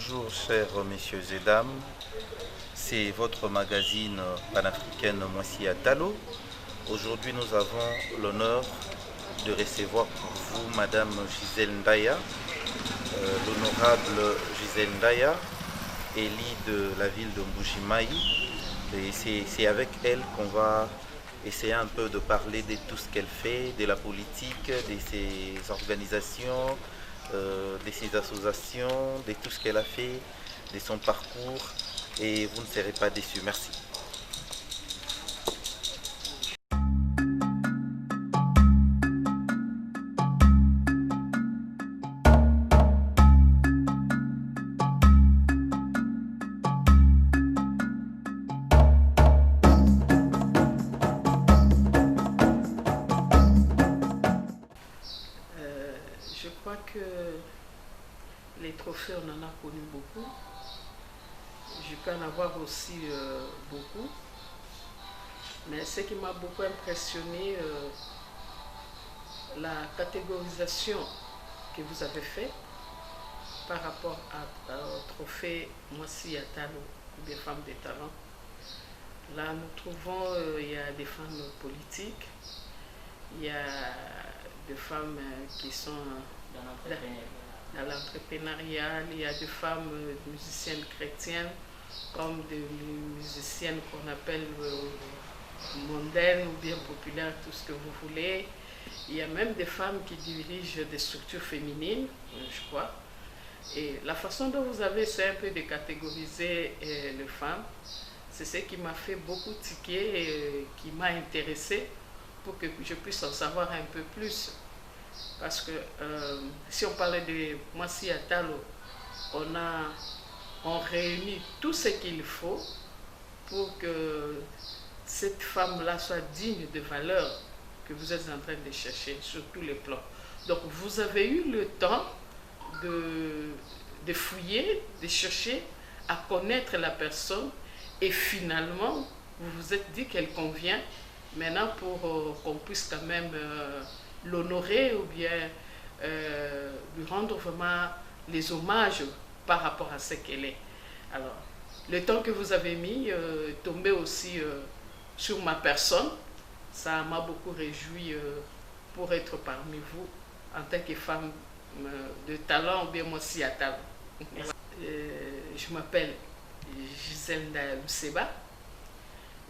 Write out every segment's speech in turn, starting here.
Bonjour chers messieurs et dames, c'est votre magazine panafricaine Moissi Atalo. Aujourd'hui nous avons l'honneur de recevoir pour vous Madame Gisèle Ndaya, l'honorable Gisèle Ndaya, élue de la ville de Mbujimayi. Et c'est avec elle qu'on va essayer un peu de parler de tout ce qu'elle fait, de la politique, de ses organisations, de ses associations, de tout ce qu'elle a fait, de son parcours, et vous ne serez pas déçus. Merci. Je crois que les trophées, on en a connu beaucoup. Je peux en avoir aussi beaucoup. Mais ce qui m'a beaucoup impressionné, la catégorisation que vous avez faite par rapport au trophée Moissi Atalo, des femmes de talent. Là, nous trouvons, il y a des femmes politiques, il y a des femmes qui sont dans l'entrepreneuriat, il y a des femmes musiciennes chrétiennes comme des musiciennes qu'on appelle mondaines ou bien populaires, tout ce que vous voulez. Il y a même des femmes qui dirigent des structures féminines, je crois. Et la façon dont vous avez essayé un peu de catégoriser les femmes, c'est ce qui m'a fait beaucoup tiquer et qui m'a intéressée pour que je puisse en savoir un peu plus. Parce que si on parlait de Moissi Atalo, on réunit tout ce qu'il faut pour que cette femme-là soit digne de valeur que vous êtes en train de chercher sur tous les plans. Donc vous avez eu le temps de fouiller, de chercher à connaître la personne et finalement vous vous êtes dit qu'elle convient maintenant pour qu'on puisse quand même l'honorer ou bien lui rendre vraiment les hommages par rapport à ce qu'elle est. Alors, le temps que vous avez mis tomber aussi sur ma personne, ça m'a beaucoup réjoui pour être parmi vous en tant que femme de talent ou bien Moissi Atalo. Je m'appelle Gisèle Ndaya Luseba.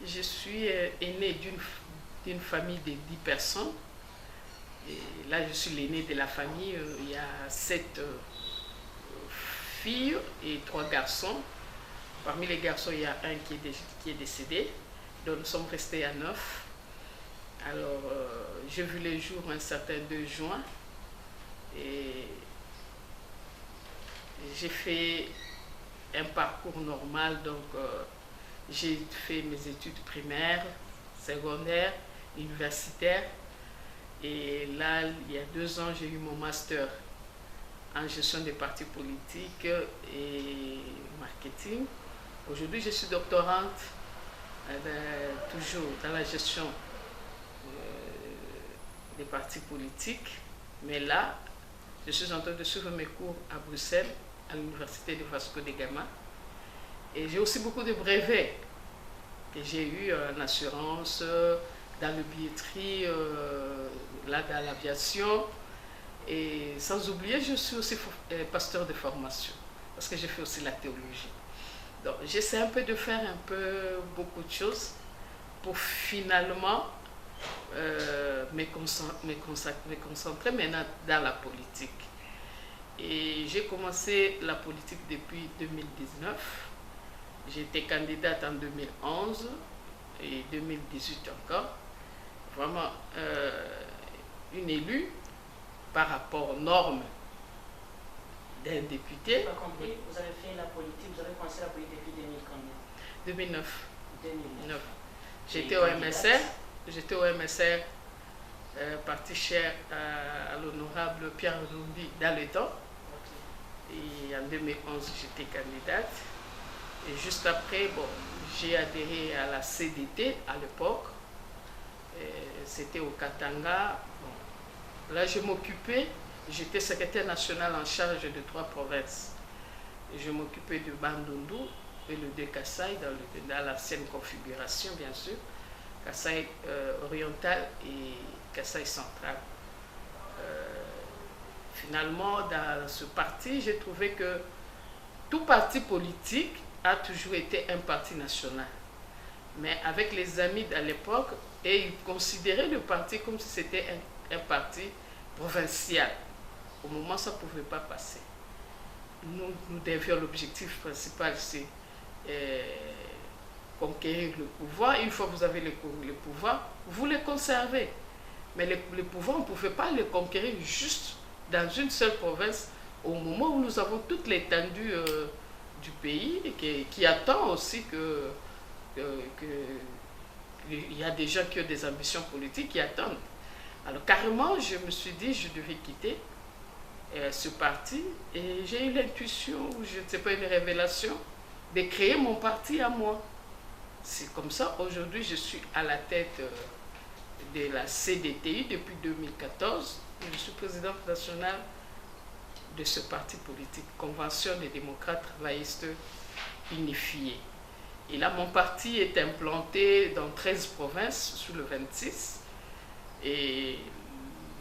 Je suis aînée d'une famille de 10 personnes. Et là, je suis l'aînée de la famille. Il y a 7 filles et 3 garçons. Parmi les garçons, il y a un qui est décédé. Donc, nous sommes restés à 9. Alors, j'ai vu les jours un certain 2 juin. Et j'ai fait un parcours normal. Donc, j'ai fait mes études primaires, secondaires, universitaires. Et là, il y a 2 ans, j'ai eu mon master en gestion des partis politiques et marketing. Aujourd'hui, je suis doctorante toujours dans la gestion des partis politiques. Mais là, je suis en train de suivre mes cours à Bruxelles, à l'université de Vasco da Gama. Et j'ai aussi beaucoup de brevets que j'ai eu en assurance, dans le billetterie, là dans l'aviation. Et sans oublier, je suis aussi pasteur de formation, parce que j'ai fait aussi la théologie. Donc j'essaie un peu de faire beaucoup de choses pour finalement me concentrer maintenant dans la politique. Et j'ai commencé la politique depuis 2019. J'ai été candidate en 2011 et 2018 encore. Vraiment une élue par rapport aux normes d'un député. Je n'ai pas compris, vous avez fait la politique, vous avez commencé la politique depuis 2000 combien? 2009. J'étais au MSR, parti cher à l'honorable Pierre Lumbi dans le temps. Et en 2011, j'étais candidate. Et juste après, bon, j'ai adhéré à la CDT à l'époque. C'était au Katanga. Bon, là, je m'occupais, j'étais secrétaire national en charge de 3 provinces. Je m'occupais de Bandundu et le de Kasaï dans l'ancienne configuration, bien sûr. Kasaï oriental et Kasaï central. Finalement, dans ce parti, j'ai trouvé que tout parti politique a toujours été un parti national. Mais avec les amis à l'époque, ils considéraient le parti comme si c'était un parti provincial. Au moment, ça ne pouvait pas passer. Nous devions, l'objectif principal, c'est conquérir le pouvoir. Une fois que vous avez le pouvoir, vous les conservez. Mais le pouvoir, on ne pouvait pas le conquérir juste dans une seule province, au moment où nous avons toute l'étendue du pays, qui attend aussi il y a des gens qui ont des ambitions politiques qui attendent. Alors carrément, je me suis dit, je devais quitter ce parti, et j'ai eu l'intuition, je ne sais pas, une révélation, de créer mon parti à moi. C'est comme ça, aujourd'hui, je suis à la tête de la CDTI depuis 2014. Je suis présidente nationale de ce parti politique, Convention des démocrates travaillistes unifiés. Et là, mon parti est implanté dans 13 provinces sous le 26. Et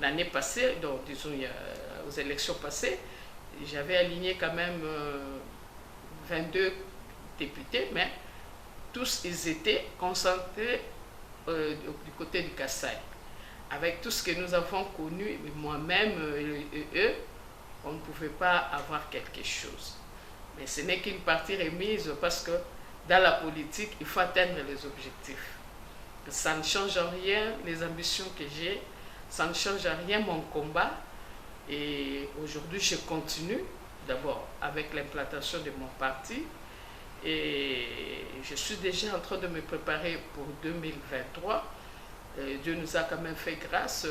l'année passée, donc, disons, aux élections passées, j'avais aligné quand même 22 députés, mais tous ils étaient concentrés du côté du Kasaï. Avec tout ce que nous avons connu, moi-même et eux, on ne pouvait pas avoir quelque chose. Mais ce n'est qu'une partie remise, parce que dans la politique, il faut atteindre les objectifs. Ça ne change en rien les ambitions que j'ai, ça ne change en rien mon combat. Et aujourd'hui, je continue d'abord avec l'implantation de mon parti. Et je suis déjà en train de me préparer pour 2023. Dieu nous a quand même fait grâce.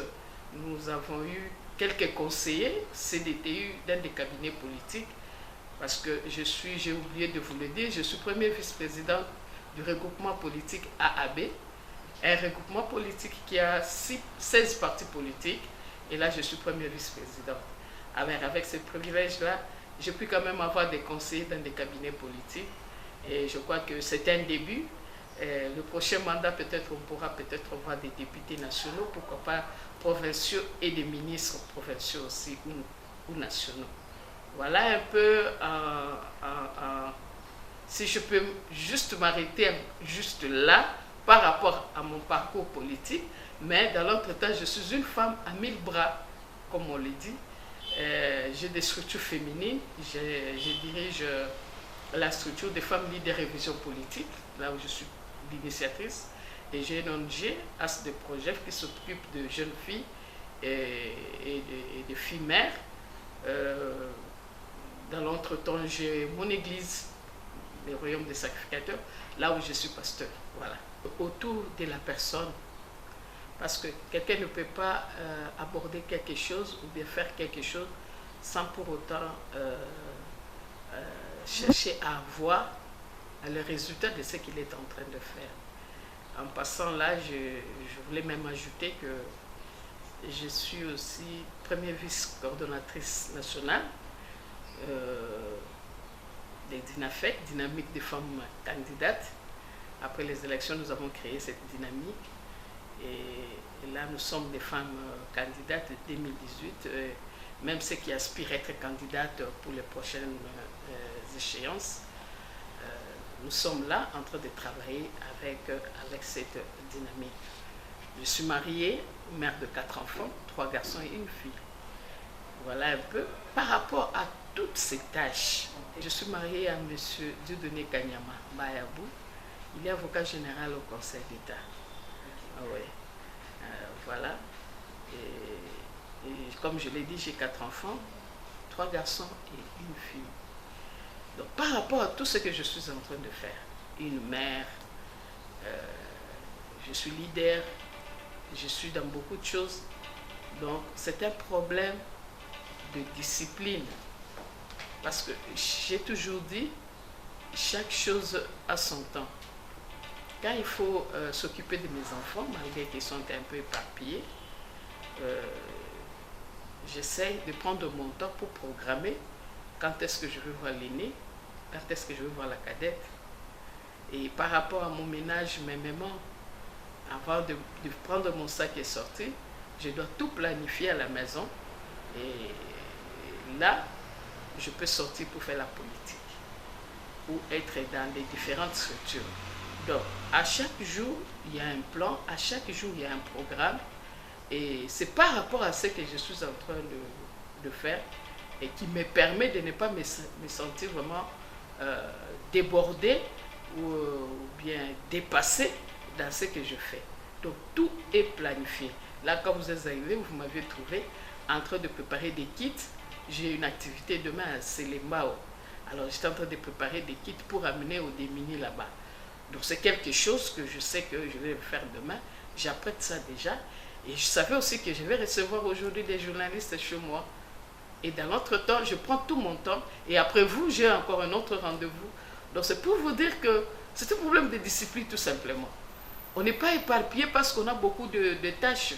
Nous avons eu quelques conseillers CDTU dans des cabinets politiques, parce que j'ai oublié de vous le dire, je suis première vice-présidente du regroupement politique AAB, un regroupement politique qui a 16 partis politiques, et là je suis première vice-présidente. Avec ce privilège-là, j'ai pu quand même avoir des conseillers dans des cabinets politiques, et je crois que c'est un début. Le prochain mandat, peut-être on pourra peut-être voir des députés nationaux, pourquoi pas provinciaux, et des ministres provinciaux aussi ou nationaux. Voilà un peu, si je peux juste m'arrêter juste là par rapport à mon parcours politique, mais dans l'entretemps, je suis une femme à 1000 bras, comme on le dit. J'ai des structures féminines, je dirige la structure des femmes leaders et vision politique, là où je suis l'initiatrice, et j'ai une ONG, As de Projet, qui s'occupe de jeunes filles et de filles mères. Dans l'entretemps, j'ai mon église, le royaume des sacrificateurs, là où je suis pasteur. Voilà. Autour de la personne, parce que quelqu'un ne peut pas aborder quelque chose ou bien faire quelque chose sans pour autant chercher à avoir le résultat de ce qu'il est en train de faire. En passant là, je voulais même ajouter que je suis aussi première vice-coordonnatrice nationale des DINAFEC, Dynamique des femmes candidates. Après les élections, nous avons créé cette dynamique. Et là, nous sommes des femmes candidates de 2018, même ceux qui aspirent à être candidates pour les prochaines échéances. Nous sommes là en train de travailler avec cette dynamique. Je suis mariée, mère de 4 enfants, 3 garçons et une fille. Voilà un peu. Par rapport à toutes ces tâches, je suis mariée à M. Dieudonné Kanyama Bayabou. Il est avocat général au Conseil d'État. Ah ouais. Voilà. Et comme je l'ai dit, j'ai 4 enfants, 3 garçons et une fille. Donc par rapport à tout ce que je suis en train de faire, une mère, je suis leader, je suis dans beaucoup de choses. Donc c'est un problème de discipline. Parce que j'ai toujours dit, chaque chose a son temps. Quand il faut s'occuper de mes enfants, malgré qu'ils sont un peu éparpillés, j'essaie de prendre mon temps pour programmer. quand est-ce que je veux voir l'aîné, quand est-ce que je veux voir la cadette. Et par rapport à mon ménage, mes mamans, avant de prendre mon sac et sortir, je dois tout planifier à la maison. Et là, je peux sortir pour faire la politique ou être dans les différentes structures. Donc, à chaque jour, il y a un plan, à chaque jour, il y a un programme. Et c'est par rapport à ce que je suis en train de faire et qui me permet de ne pas me sentir vraiment débordé ou bien dépassé dans ce que je fais. Donc, tout est planifié. Là, quand vous êtes arrivé, vous m'avez trouvé en train de préparer des kits. J'ai une activité demain à Selembao. Alors, j'étais en train de préparer des kits pour amener aux démunis là-bas. Donc, c'est quelque chose que je sais que je vais faire demain. J'apprête ça déjà. Et je savais aussi que je vais recevoir aujourd'hui des journalistes chez moi. Et dans l'autre temps, je prends tout mon temps. Et après vous, j'ai encore un autre rendez-vous. Donc, c'est pour vous dire que c'est un problème de discipline tout simplement. On n'est pas éparpillé parce qu'on a beaucoup de tâches.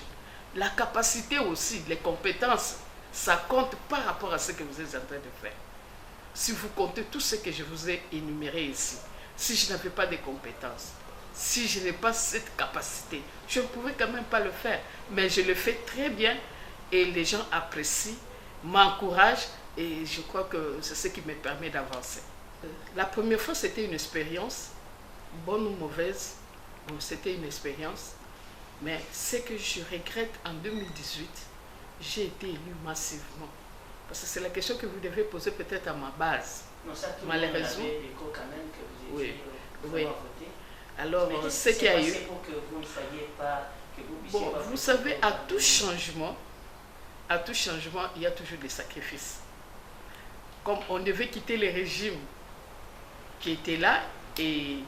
La capacité aussi, les compétences, ça compte par rapport à ce que vous êtes en train de faire. Si vous comptez tout ce que je vous ai énuméré ici, si je n'avais pas de compétences, si je n'ai pas cette capacité, je ne pouvais quand même pas le faire. Mais je le fais très bien et les gens apprécient, m'encouragent et je crois que c'est ce qui me permet d'avancer. La première fois, c'était une expérience, bonne ou mauvaise, bon, c'était une expérience. Mais ce que je regrette en 2018, j'ai été élu massivement. Parce que c'est la question que vous devez poser peut-être à ma base. Non, ça, tout malheureusement. le monde avait l'écho quand même que vous étiez oui. voté. Alors, ce qu'il y a eu... pour que vous ne soyez pas... Que vous puissiez bon, pas vous savez, à tout changement, il y a toujours des sacrifices. Comme on devait quitter les régimes qui étaient là et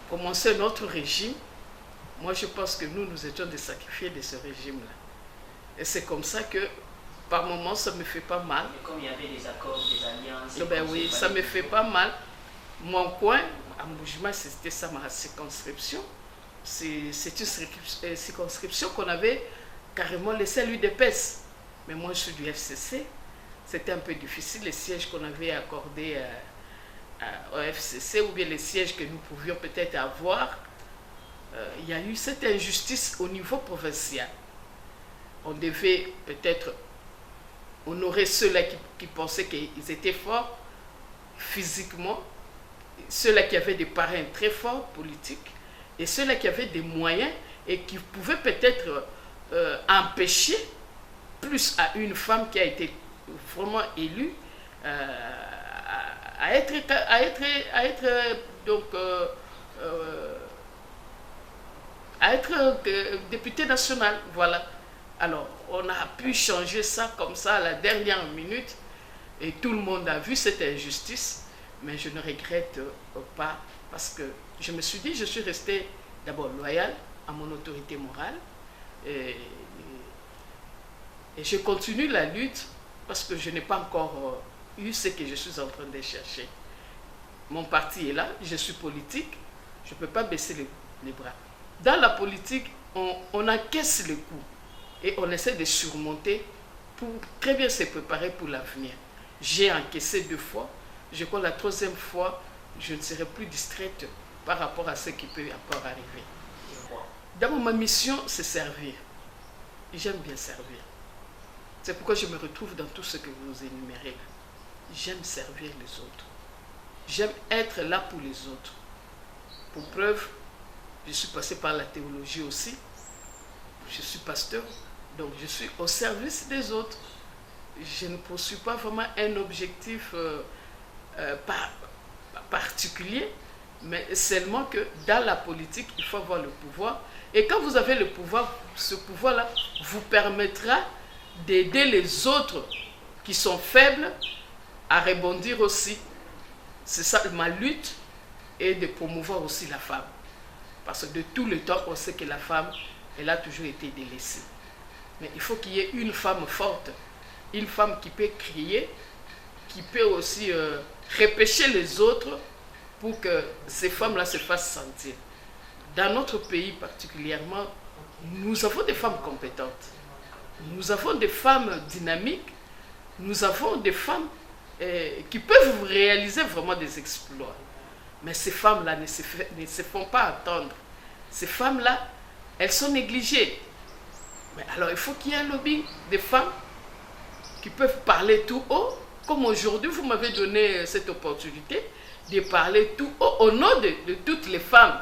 commencer un autre régime, moi je pense que nous étions des sacrifiés de ce régime-là. Et c'est comme ça que, par moments, ça me fait pas mal. Et comme il y avait des accords, des alliances... Ben oui, ça me fait pas mal. Mon coin, à Mbujima, c'était ça ma circonscription. C'est une circonscription qu'on avait carrément laissée à l'UDPS. Mais moi, je suis du FCC. C'était un peu difficile, les sièges qu'on avait accordés au FCC ou bien les sièges que nous pouvions peut-être avoir. Il y a eu cette injustice au niveau provincial. On devait peut-être honorer ceux-là qui pensaient qu'ils étaient forts physiquement, ceux-là qui avaient des parrains très forts politiques, et ceux-là qui avaient des moyens et qui pouvaient peut-être empêcher plus à une femme qui a été vraiment élue à être député national, voilà. Alors, on a pu changer ça comme ça à la dernière minute et tout le monde a vu cette injustice, mais je ne regrette pas parce que je me suis dit, je suis resté d'abord loyal à mon autorité morale et je continue la lutte parce que je n'ai pas encore eu ce que je suis en train de chercher. Mon parti est là, je suis politique, je ne peux pas baisser les bras. Dans la politique, on encaisse les coups et on essaie de surmonter pour très bien se préparer pour l'avenir. J'ai encaissé 2 fois, je crois la 3e fois, je ne serai plus distraite par rapport à ce qui peut encore arriver. D'abord, ma mission, c'est servir. J'aime bien servir. C'est pourquoi je me retrouve dans tout ce que vous énumérez. J'aime servir les autres. J'aime être là pour les autres. Pour preuve, je suis passé par la théologie aussi. Je suis pasteur, donc je suis au service des autres. Je ne poursuis pas vraiment un objectif particulier, mais seulement que dans la politique, il faut avoir le pouvoir. Et quand vous avez le pouvoir, ce pouvoir-là vous permettra d'aider les autres qui sont faibles à rebondir aussi. C'est ça ma lutte, et de promouvoir aussi la femme. Parce que de tout le temps, on sait que la femme, elle a toujours été délaissée. Mais il faut qu'il y ait une femme forte, une femme qui peut crier, qui peut aussi repêcher les autres pour que ces femmes-là se fassent sentir. Dans notre pays particulièrement, nous avons des femmes compétentes. Nous avons des femmes dynamiques. Nous avons des femmes qui peuvent réaliser vraiment des exploits. Mais ces femmes-là ne se font pas entendre. Ces femmes-là, elles sont négligées. Mais alors, il faut qu'il y ait un lobby des femmes qui peuvent parler tout haut. Comme aujourd'hui, vous m'avez donné cette opportunité de parler tout haut au nom de toutes les femmes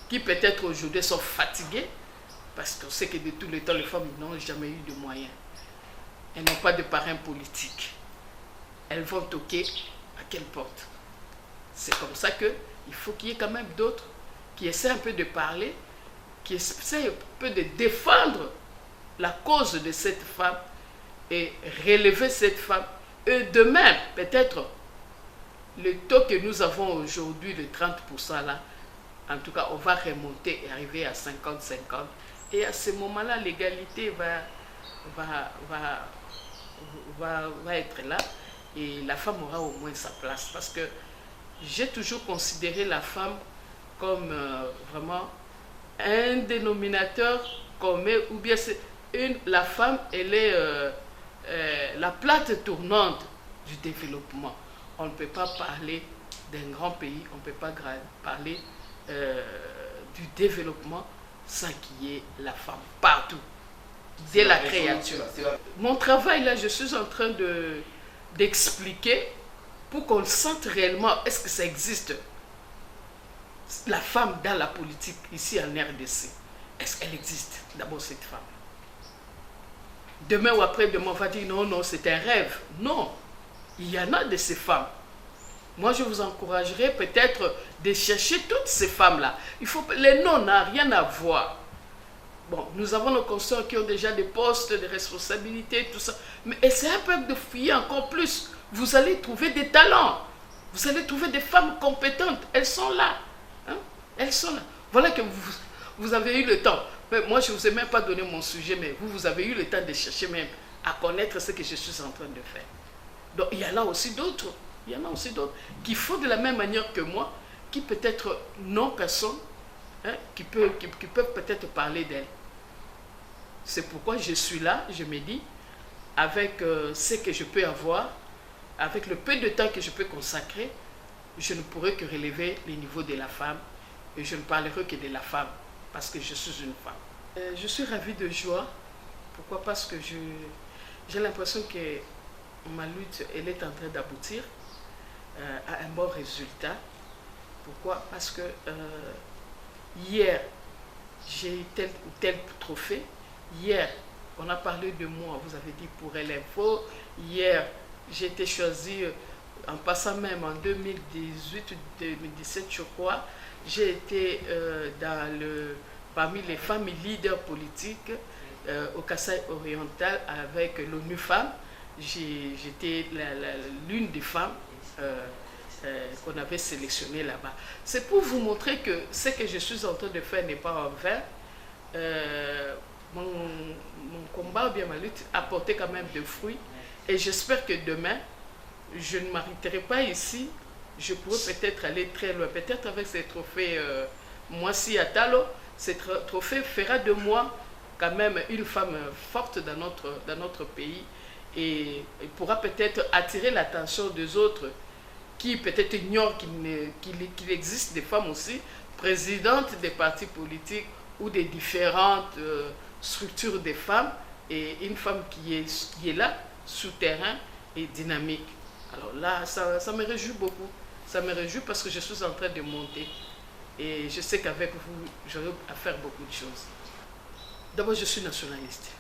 qui peut-être aujourd'hui sont fatiguées. Parce qu'on sait que de tous les temps, les femmes n'ont jamais eu de moyens. Elles n'ont pas de parrain politique. Elles vont toquer à quelle porte? C'est comme ça qu'il faut qu'il y ait quand même d'autres qui essaient un peu de parler, qui essaient un peu de défendre la cause de cette femme et relever cette femme. Et demain, peut-être, le taux que nous avons aujourd'hui, de 30% là, en tout cas, on va remonter et arriver à 50-50. Et à ce moment-là, l'égalité va être là et la femme aura au moins sa place. Parce que j'ai toujours considéré la femme comme vraiment un dénominateur commun, ou bien la femme, elle est la plate tournante du développement. On ne peut pas parler d'un grand pays, on ne peut pas parler du développement sans qu'il y ait la femme partout, dès la créature. Mon travail là, je suis en train d'expliquer pour qu'on sente réellement, est-ce que ça existe, la femme dans la politique ici en RDC. Est-ce qu'elle existe, d'abord cette femme? Demain ou après-demain, on va dire non, non, c'est un rêve. Non, il y en a de ces femmes. Moi, je vous encouragerais peut-être de chercher toutes ces femmes-là. Les noms n'ont rien à voir. Bon, nous avons nos consoeurs qui ont déjà des postes, des responsabilités, tout ça. Mais essayez un peu de fouiller encore plus. Vous allez trouver des talents. Vous allez trouver des femmes compétentes. Elles sont là. Hein? Elles sont là. Voilà que vous avez eu le temps. Mais moi, je ne vous ai même pas donné mon sujet, mais vous avez eu le temps de chercher même à connaître ce que je suis en train de faire. Donc, il y en a aussi d'autres. Il y en a aussi d'autres qui font de la même manière que moi, qui peut-être n'ont personne, hein, qui peuvent peut-être parler d'elles. C'est pourquoi je suis là, je me dis, avec ce que je peux avoir, avec le peu de temps que je peux consacrer, je ne pourrai que relever le niveau de la femme et je ne parlerai que de la femme parce que je suis une femme. Je suis ravie de joie. Pourquoi? Parce que j'ai l'impression que ma lutte, elle est en train d'aboutir à un bon résultat. Pourquoi? Parce que hier, j'ai eu tel ou tel trophée. Hier, on a parlé de moi, vous avez dit pour l'info. Hier, j'ai été choisie, en passant même en 2018-2017, je crois, j'ai été parmi les femmes leaders politiques au Kasaï oriental avec l'ONU Femmes. J'étais l'une des femmes qu'on avait sélectionnées là-bas. C'est pour vous montrer que ce que je suis en train de faire n'est pas en vain. Mon combat, ou bien ma lutte, a porté quand même des fruits. Et j'espère que demain, je ne m'arrêterai pas ici. Je pourrais peut-être aller très loin. Peut-être avec ces trophées Moissi Atalo, ces trophées fera de moi quand même une femme forte dans notre pays. Et pourra peut-être attirer l'attention des autres qui peut-être ignorent qu'il existe des femmes aussi, présidentes des partis politiques ou des différentes structures des femmes, et une femme qui est là, souterrain et dynamique. Alors là, ça me réjouit beaucoup. Ça me réjouit parce que je suis en train de monter. Et je sais qu'avec vous, j'aurai à faire beaucoup de choses. D'abord, je suis nationaliste.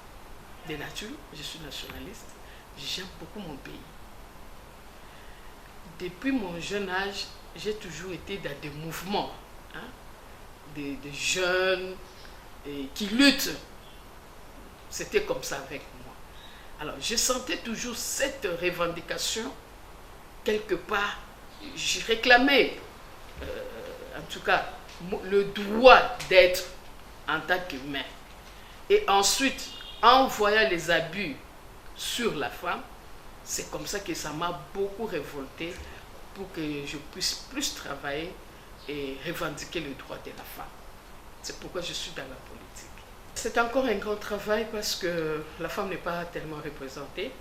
De nature, je suis nationaliste. J'aime beaucoup mon pays. Depuis mon jeune âge, j'ai toujours été dans des mouvements, hein, des jeunes qui luttent. C'était comme ça avec moi. Alors, je sentais toujours cette revendication. Quelque part, je réclamais, en tout cas, le droit d'être en tant qu'humain. Et ensuite, en voyant les abus sur la femme, c'est comme ça que ça m'a beaucoup révolté pour que je puisse plus travailler et revendiquer le droit de la femme. C'est pourquoi je suis dans la politique. C'est encore un grand travail parce que la femme n'est pas tellement représentée.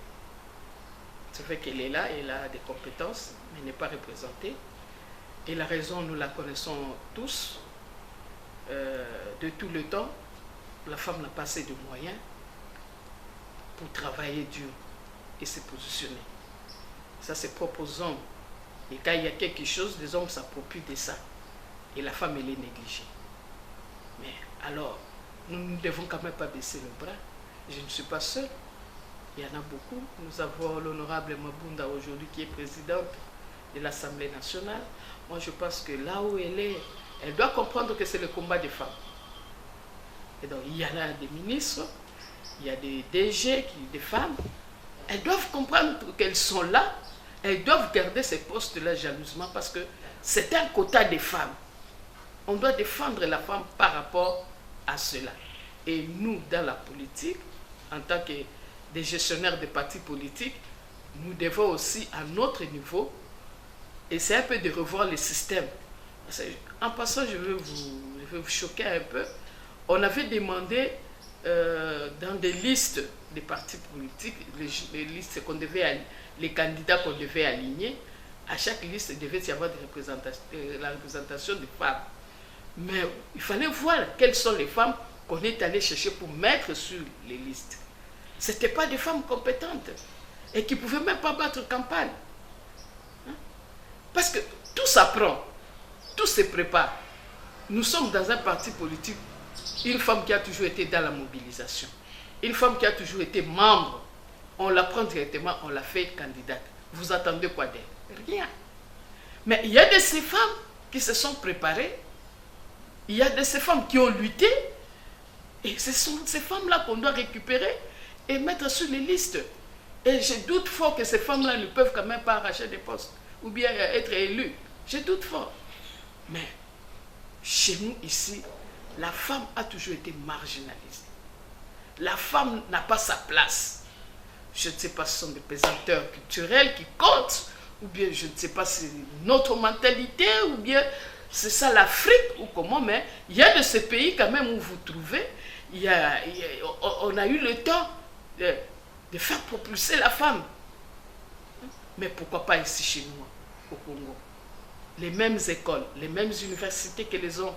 C'est vrai qu'elle est là, elle a des compétences, mais n'est pas représentée. Et la raison, nous la connaissons tous. De tout le temps, la femme n'a pas assez de moyens pour travailler dur et se positionner. Ça, c'est propre aux hommes. Et quand il y a quelque chose, les hommes s'approprient de ça. Et la femme, elle est négligée. Mais alors, nous ne devons quand même pas baisser le bras. Je ne suis pas seule. Il y en a beaucoup. Nous avons l'honorable Mabunda aujourd'hui qui est présidente de l'Assemblée nationale. Moi, je pense que là où elle est, elle doit comprendre que c'est le combat des femmes. Et donc, il y en a des ministres, il y a des DG, des femmes. Elles doivent comprendre qu'elles sont là. Elles doivent garder ces postes-là jalousement parce que c'est un quota des femmes. On doit défendre la femme par rapport à cela. Et nous, dans la politique, en tant que des gestionnaires de partis politiques, nous devons aussi, à notre niveau, essayer un peu de revoir le système. En passant, je vais vous choquer un peu. On avait demandé dans des listes des partis politiques, les listes qu'on devait, les candidats qu'on devait aligner, à chaque liste, il devait y avoir la représentation des femmes. Mais il fallait voir quelles sont les femmes qu'on est allé chercher pour mettre sur les listes. Ce n'étaient pas des femmes compétentes et qui ne pouvaient même pas battre campagne. Parce que tout s'apprend, tout se prépare. Nous sommes dans un parti politique, une femme qui a toujours été dans la mobilisation, une femme qui a toujours été membre, on la prend directement, on la fait candidate. Vous attendez quoi d'elle? Rien. Mais il y a de ces femmes qui se sont préparées, il y a de ces femmes qui ont lutté, et ce sont ces femmes-là qu'on doit récupérer et mettre sur les listes. Et je doute fort que ces femmes-là ne peuvent quand même pas arracher des postes ou bien être élues. Je doute fort. Mais chez nous ici, la femme a toujours été marginalisée. La femme n'a pas sa place. Je ne sais pas si ce sont des pesanteurs culturels qui comptent, ou bien je ne sais pas si c'est notre mentalité, ou bien c'est ça l'Afrique, ou comment, mais il y a de ces pays quand même où vous trouvez, on a eu le temps de faire propulser la femme. Mais pourquoi pas ici chez nous, au Congo? Les mêmes écoles, les mêmes universités que les hommes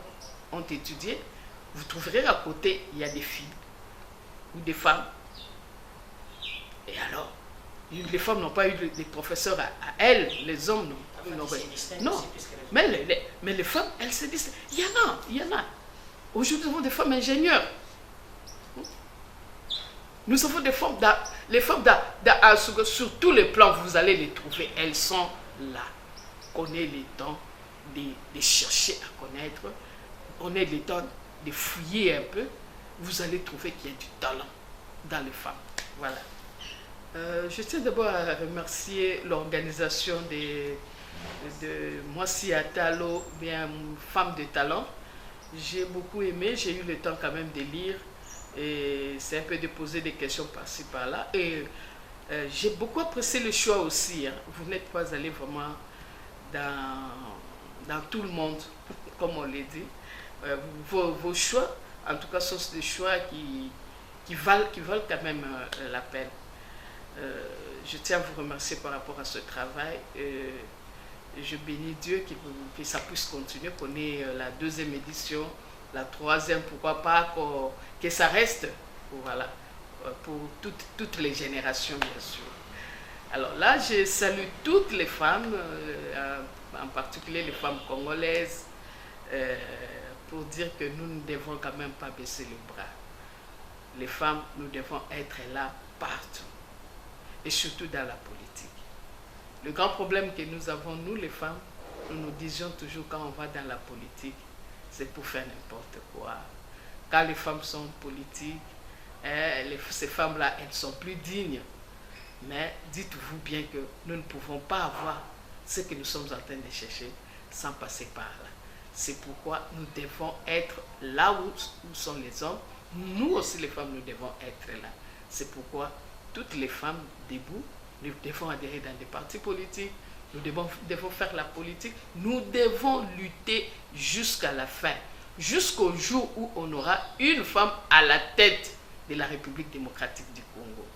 ont étudiées, vous trouverez à côté, il y a des filles ou des femmes. Et alors, les femmes n'ont pas eu des professeurs à elles, les hommes n'ont pas. Non, mais les femmes, elles se disent, il y en a. Aujourd'hui, nous avons des femmes ingénieurs. Nous avons des femmes, sur tous les plans, vous allez les trouver, elles sont là. On ait le temps de chercher à connaître, on ait le temps de fouiller un peu, vous allez trouver qu'il y a du talent dans les femmes. Voilà. Je tiens d'abord à remercier l'organisation de Moissi Atalo, bien Femme de talent. J'ai beaucoup aimé, j'ai eu le temps quand même de lire et c'est un peu de poser des questions par-ci par-là. Et j'ai beaucoup apprécié le choix aussi. Hein. Vous n'êtes pas allé vraiment dans tout le monde, comme on l'a dit. Vos choix, en tout cas, sont des choix qui valent quand même la peine. Je tiens à vous remercier par rapport à ce travail. Je bénis Dieu que ça puisse continuer, qu'on ait la 2e édition, la 3e, pourquoi pas, que ça reste voilà, pour toutes les générations, bien sûr. Alors là, je salue toutes les femmes, en particulier les femmes congolaises, pour dire que nous ne devons quand même pas baisser le bras. Les femmes, nous devons être là partout, et surtout dans la politique. Le grand problème que nous avons, nous les femmes, nous disions toujours quand on va dans la politique, c'est pour faire n'importe quoi. Quand les femmes sont politiques, ces femmes-là, elles sont plus dignes. Mais dites-vous bien que nous ne pouvons pas avoir ce que nous sommes en train de chercher sans passer par là. C'est pourquoi nous devons être là où sont les hommes. Nous aussi, les femmes, nous devons être là. C'est pourquoi toutes les femmes debout, nous devons adhérer dans des partis politiques, nous devons faire la politique, nous devons lutter jusqu'à la fin, jusqu'au jour où on aura une femme à la tête de la République démocratique du Congo.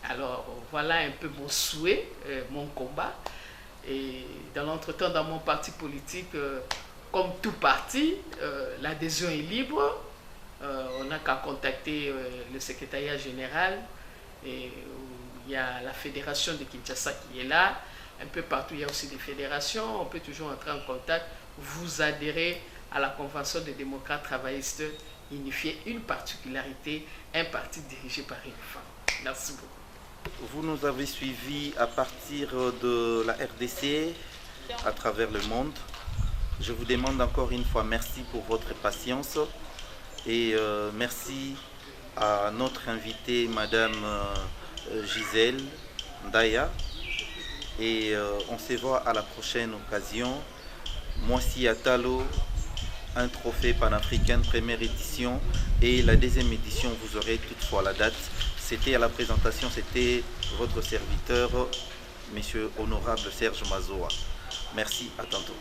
Alors voilà un peu mon souhait, mon combat. Et dans l'entretemps, dans mon parti politique, comme tout parti, l'adhésion est libre. On n'a qu'à contacter le secrétariat général. Et il y a la fédération de Kinshasa qui est là. Un peu partout, il y a aussi des fédérations. On peut toujours entrer en contact. Vous adhérez à la Convention des démocrates travaillistes unifiés. Une particularité, un parti dirigé par une femme. Merci beaucoup. Vous nous avez suivis à partir de la RDC à travers le monde. Je vous demande encore une fois merci pour votre patience et merci à notre invitée, Madame Gisèle Ndaya. Et on se voit à la prochaine occasion. Moissi Atalo, un trophée panafricain, première édition, et la deuxième édition, vous aurez toutefois la date. C'était à la présentation, c'était votre serviteur, Monsieur Honorable Serge Mazoa. Merci, à tantôt.